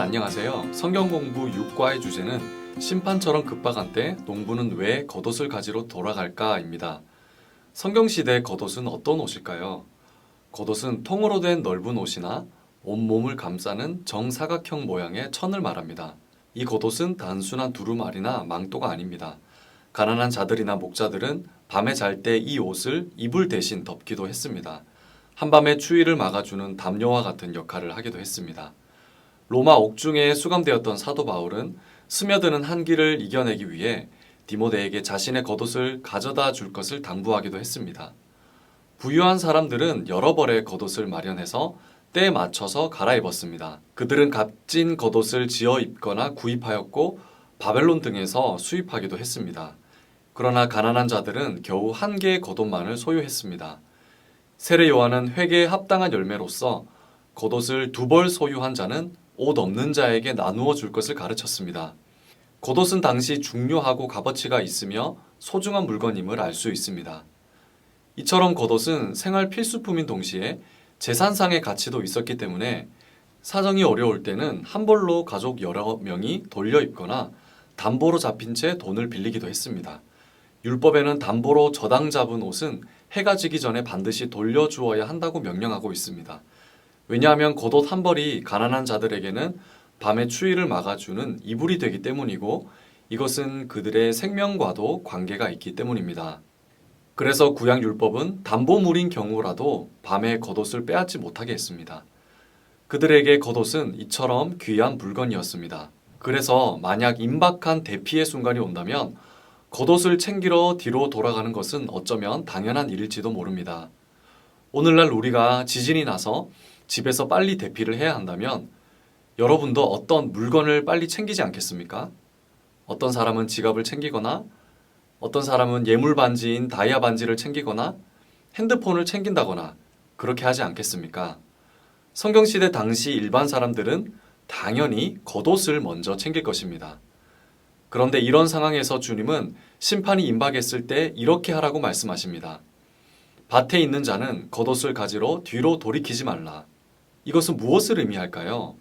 안녕하세요. 성경 공부 6과의 주제는 심판처럼 급박한 때 농부는 왜 겉옷을 가지러 돌아갈까입니다. 성경시대 겉옷은 어떤 옷일까요? 겉옷은 통으로 된 넓은 옷이나 온몸을 감싸는 정사각형 모양의 천을 말합니다. 이 겉옷은 단순한 두루마리나 망토가 아닙니다. 가난한 자들이나 목자들은 밤에 잘 때 이 옷을 이불 대신 덮기도 했습니다. 한밤의 추위를 막아주는 담요와 같은 역할을 하기도 했습니다. 로마 옥중에 수감되었던 사도 바울은 스며드는 한기를 이겨내기 위해 디모데에게 자신의 겉옷을 가져다 줄 것을 당부하기도 했습니다. 부유한 사람들은 여러 벌의 겉옷을 마련해서 때에 맞춰서 갈아입었습니다. 그들은 값진 겉옷을 지어 입거나 구입하였고 바벨론 등에서 수입하기도 했습니다. 그러나 가난한 자들은 겨우 한 개의 겉옷만을 소유했습니다. 세례 요한은 회개에 합당한 열매로서 겉옷을 두 벌 소유한 자는 옷 없는 자에게 나누어 줄 것을 가르쳤습니다. 겉옷은 당시 중요하고 값어치가 있으며 소중한 물건임을 알 수 있습니다. 이처럼 겉옷은 생활 필수품인 동시에 재산상의 가치도 있었기 때문에 사정이 어려울 때는 한 벌로 가족 여러 명이 돌려 입거나 담보로 잡힌 채 돈을 빌리기도 했습니다. 율법에는 담보로 저당 잡은 옷은 해가 지기 전에 반드시 돌려주어야 한다고 명령하고 있습니다. 왜냐하면 겉옷 한 벌이 가난한 자들에게는 밤의 추위를 막아주는 이불이 되기 때문이고 이것은 그들의 생명과도 관계가 있기 때문입니다. 그래서 구약율법은 담보물인 경우라도 밤에 겉옷을 빼앗지 못하게 했습니다. 그들에게 겉옷은 이처럼 귀한 물건이었습니다. 그래서 만약 임박한 대피의 순간이 온다면 겉옷을 챙기러 뒤로 돌아가는 것은 어쩌면 당연한 일일지도 모릅니다. 오늘날 우리가 지진이 나서 집에서 빨리 대피를 해야 한다면 여러분도 어떤 물건을 빨리 챙기지 않겠습니까? 어떤 사람은 지갑을 챙기거나 어떤 사람은 예물 반지인 다이아 반지를 챙기거나 핸드폰을 챙긴다거나 그렇게 하지 않겠습니까? 성경시대 당시 일반 사람들은 당연히 겉옷을 먼저 챙길 것입니다. 그런데 이런 상황에서 주님은 심판이 임박했을 때 이렇게 하라고 말씀하십니다. 밭에 있는 자는 겉옷을 가지러 뒤로 돌이키지 말라. 이것은 무엇을 의미할까요?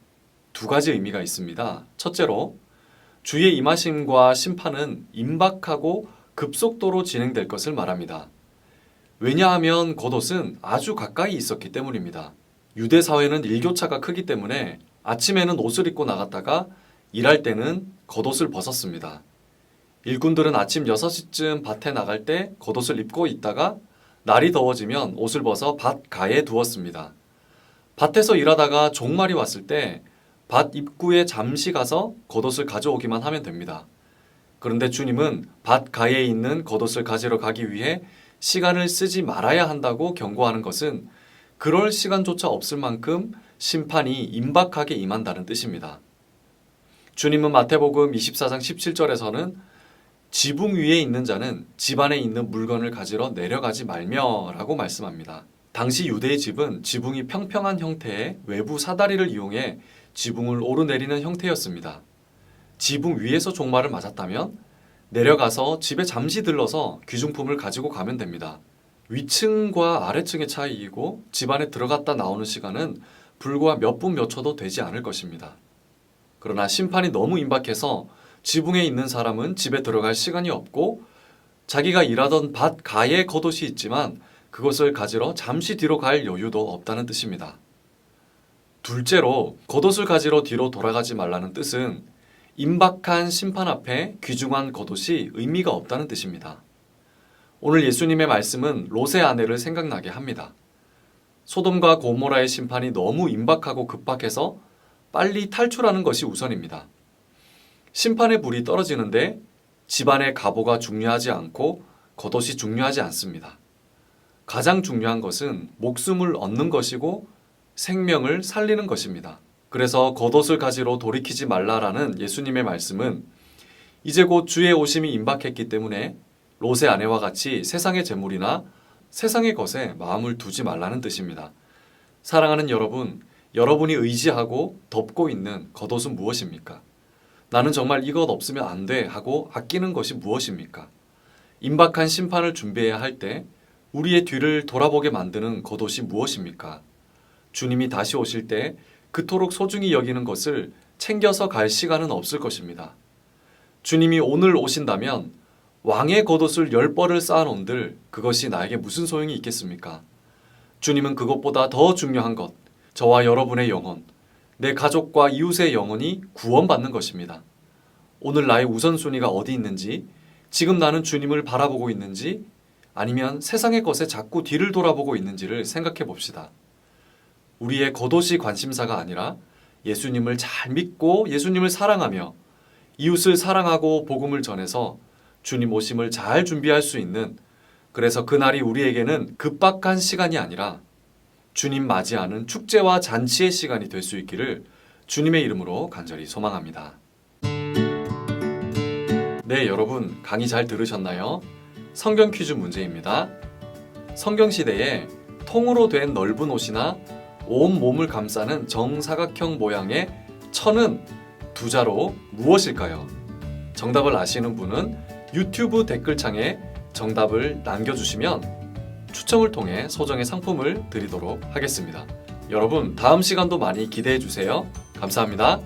두 가지 의미가 있습니다. 첫째로 주의 임하심과 심판은 임박하고 급속도로 진행될 것을 말합니다. 왜냐하면 겉옷은 아주 가까이 있었기 때문입니다. 유대 사회는 일교차가 크기 때문에 아침에는 옷을 입고 나갔다가 일할 때는 겉옷을 벗었습니다. 일꾼들은 아침 6시쯤 밭에 나갈 때 겉옷을 입고 있다가 날이 더워지면 옷을 벗어 밭 가에 두었습니다. 밭에서 일하다가 종말이 왔을 때 밭 입구에 잠시 가서 겉옷을 가져오기만 하면 됩니다. 그런데 주님은 밭 가에 있는 겉옷을 가지러 가기 위해 시간을 쓰지 말아야 한다고 경고하는 것은 그럴 시간조차 없을 만큼 심판이 임박하게 임한다는 뜻입니다. 주님은 마태복음 24장 17절에서는 지붕 위에 있는 자는 집 안에 있는 물건을 가지러 내려가지 말며라고 말씀합니다. 당시 유대의 집은 지붕이 평평한 형태의 외부 사다리를 이용해 지붕을 오르내리는 형태였습니다. 지붕 위에서 종말을 맞았다면 내려가서 집에 잠시 들러서 귀중품을 가지고 가면 됩니다. 위층과 아래층의 차이이고 집 안에 들어갔다 나오는 시간은 불과 몇 분 몇 초도 되지 않을 것입니다. 그러나 심판이 너무 임박해서 지붕에 있는 사람은 집에 들어갈 시간이 없고 자기가 일하던 밭 가에 겉옷이 있지만 그것을 가지러 잠시 뒤로 갈 여유도 없다는 뜻입니다. 둘째로 겉옷을 가지러 뒤로 돌아가지 말라는 뜻은 임박한 심판 앞에 귀중한 겉옷이 의미가 없다는 뜻입니다. 오늘 예수님의 말씀은 롯의 아내를 생각나게 합니다. 소돔과 고모라의 심판이 너무 임박하고 급박해서 빨리 탈출하는 것이 우선입니다. 심판의 불이 떨어지는데 집안의 가보가 중요하지 않고 겉옷이 중요하지 않습니다. 가장 중요한 것은 목숨을 얻는 것이고 생명을 살리는 것입니다. 그래서 겉옷을 가지러 돌이키지 말라라는 예수님의 말씀은 이제 곧 주의 오심이 임박했기 때문에 롯의 아내와 같이 세상의 재물이나 세상의 것에 마음을 두지 말라는 뜻입니다. 사랑하는 여러분, 여러분이 의지하고 덮고 있는 겉옷은 무엇입니까? 나는 정말 이것 없으면 안 돼 하고 아끼는 것이 무엇입니까? 임박한 심판을 준비해야 할 때 우리의 뒤를 돌아보게 만드는 겉옷이 무엇입니까? 주님이 다시 오실 때 그토록 소중히 여기는 것을 챙겨서 갈 시간은 없을 것입니다. 주님이 오늘 오신다면 왕의 겉옷을 10벌을 쌓아놓은들 그것이 나에게 무슨 소용이 있겠습니까? 주님은 그것보다 더 중요한 것, 저와 여러분의 영혼, 내 가족과 이웃의 영혼이 구원받는 것입니다. 오늘 나의 우선순위가 어디 있는지, 지금 나는 주님을 바라보고 있는지, 아니면 세상의 것에 자꾸 뒤를 돌아보고 있는지를 생각해 봅시다. 우리의 겉옷이 관심사가 아니라 예수님을 잘 믿고 예수님을 사랑하며 이웃을 사랑하고 복음을 전해서 주님 오심을 잘 준비할 수 있는, 그래서 그날이 우리에게는 급박한 시간이 아니라 주님 맞이하는 축제와 잔치의 시간이 될 수 있기를 주님의 이름으로 간절히 소망합니다. 네, 여러분 강의 잘 들으셨나요? 성경 퀴즈 문제입니다. 성경 시대에 통으로 된 넓은 옷이나 온 몸을 감싸는 정사각형 모양의 천은 두 자로 무엇일까요? 정답을 아시는 분은 유튜브 댓글창에 정답을 남겨주시면 추첨을 통해 소정의 상품을 드리도록 하겠습니다. 여러분 다음 시간도 많이 기대해 주세요. 감사합니다.